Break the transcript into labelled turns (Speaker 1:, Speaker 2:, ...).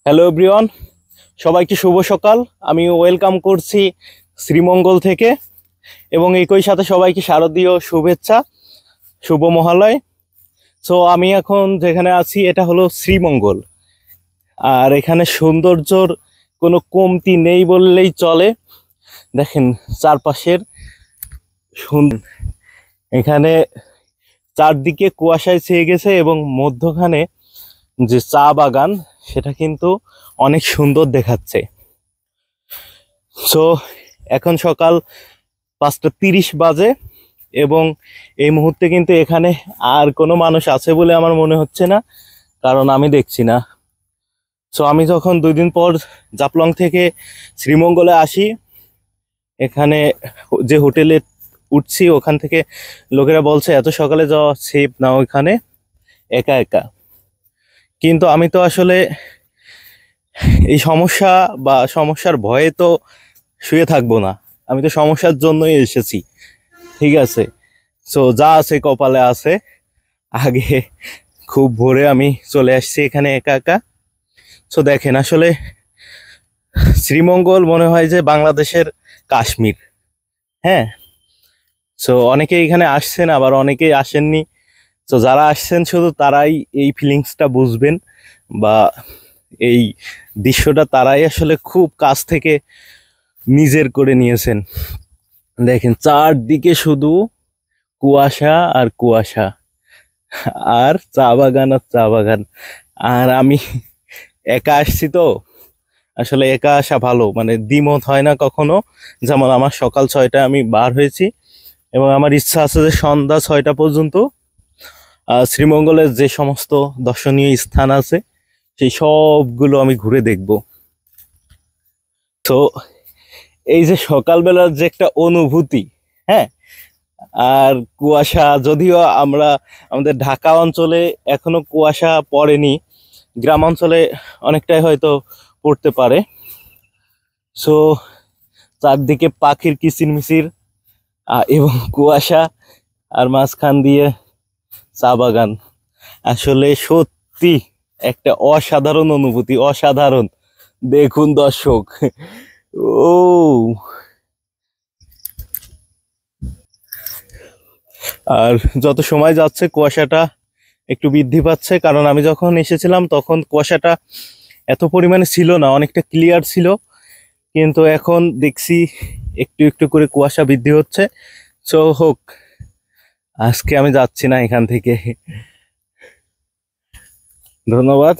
Speaker 1: Hello everyone, সবাইকে শুভ সকাল। আমি ওয়েলকাম করছি শ্রীমঙ্গল থেকে এবং একই সাথে সবাইকে শারদীয় শুভেচ্ছা, শুভ মহালয়। সো আমি এখন যেখানে আছি এটা হলো শ্রীমঙ্গল, আর এখানে সৌন্দর্যর কোনো কমতি নেই বললেই চলে। দেখেন চারপাশের এখানে চারদিকে কুয়াশায় ছেয়ে গেছে এবং মধ্যখানে যে চা বাগান সেটা কিন্তু অনেক সুন্দর দেখাচ্ছে। সো এখন সকাল 5:30 বাজে এবং এই মুহূর্তে কিন্তু এখানে আর কোনো মানুষ আছে বলে আমার মনে হচ্ছে না, কারণ আমি দেখছি না। সো আমি যখন 2 দিন পর জাফলং থেকে শ্রীমঙ্গলে আসি, এখানে যে হোটেলে উঠছি ওখান থেকে লোকেরা বলছে এত সকালে যাওয়া সেফ না ওইখানে একা একা। কিন্তু আমি তো আসলে এই সমস্যার ভয়ে তো শুয়ে থাকবো না, আমি তো সমস্যার জন্যই এসেছি। ঠিক আছে, সো যা আছে কপালে আছে। আগে খুব ভোরে আমি চলে আসছি এখানে একা একা। সো দেখেন, আসলে শ্রীমঙ্গল মনে হয় যে বাংলাদেশের কাশ্মীর। হ্যাঁ, সো অনেকেই এখানে আসছেন, আবার অনেকেই আসেননি। তো যারা আসছেন শুধু তারাই এই ফিলিংসটা বুঝবেন, বা এই দৃশ্যটা তারাই আসলে খুব কাছ থেকে নিজের করে নিয়েছেন। দেখেন চারদিকে শুধু কুয়াশা আর কুয়াশা, আর চা বাগান আর চা বাগান। আর আমি একা আসছি তো, আসলে একা আসা ভালো, মানে দ্বিমত হয় না কখনো। যেমন আমার সকাল 6টায় আমি বার হয়েছি এবং আমার ইচ্ছা আছে যে সন্ধ্যা 6টা পর্যন্ত শ্রীমঙ্গলের যে সমস্ত দর্শনীয় স্থান আছে সেই সবগুলো আমি ঘুরে দেখব। তো এই যে সকালবেলার যে একটা অনুভূতি, হ্যাঁ, আর কুয়াশা, যদিও আমাদের ঢাকা অঞ্চলে এখনো কুয়াশা পড়েনি, গ্রাম অঞ্চলে অনেকটাই হয়তো পড়তে পারে। সো চারদিকে পাখির কিচিরমিচির এবং কুয়াশা, আর মাঝখান দিয়ে চা বাগান। আসলে সত্যি একটা অসাধারণ অনুভূতি, অসাধারণ। দেখুন দর্শক, ও আর যত সময় যাচ্ছে কুয়াশাটা একটু বৃদ্ধি পাচ্ছে, কারণ আমি যখন এসেছিলাম তখন কুয়াশাটা এত পরিমাণে ছিল না, অনেকটা ক্লিয়ার ছিল। কিন্তু এখন দেখছি একটু একটু করে কুয়াশা বৃদ্ধি হচ্ছে। সো হোক, আজকে আমি যাচ্ছি না এখান থেকে। ধন্যবাদ।